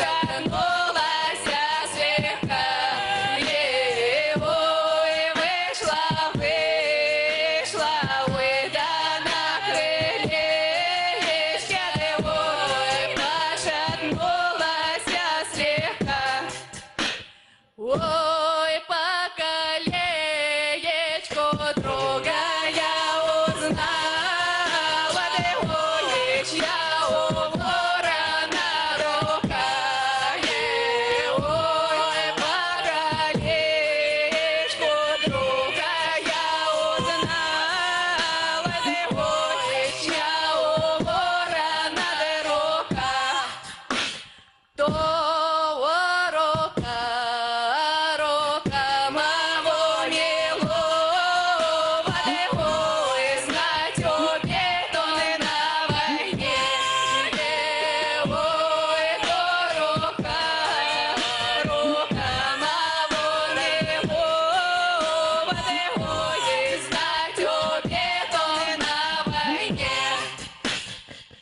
шагнулася слегка, ой, вышла, выйда на крылечке, ой, пошатнулася слегка. Ой, по колеечку друга я узнала, ой, чья у ворона рука, ой, по колеечку друга я узнала, ой, чья у ворона рука, то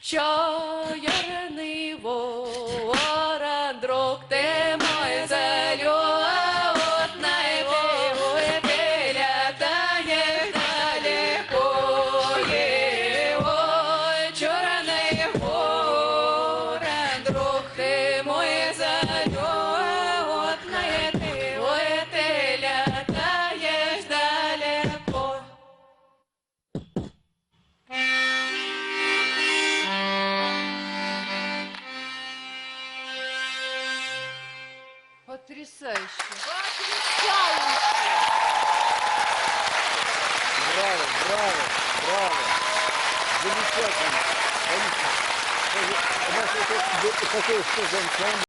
чорний ворон, друг ти мой залетный, ой, ты летаешь далеко, ой, черный ворон, друг ты мой залетный, ой, ты летаешь далеко. Потрясающе. Браво, браво, браво. Замечательно. Конечно. У нас это такое, что за ансамбль.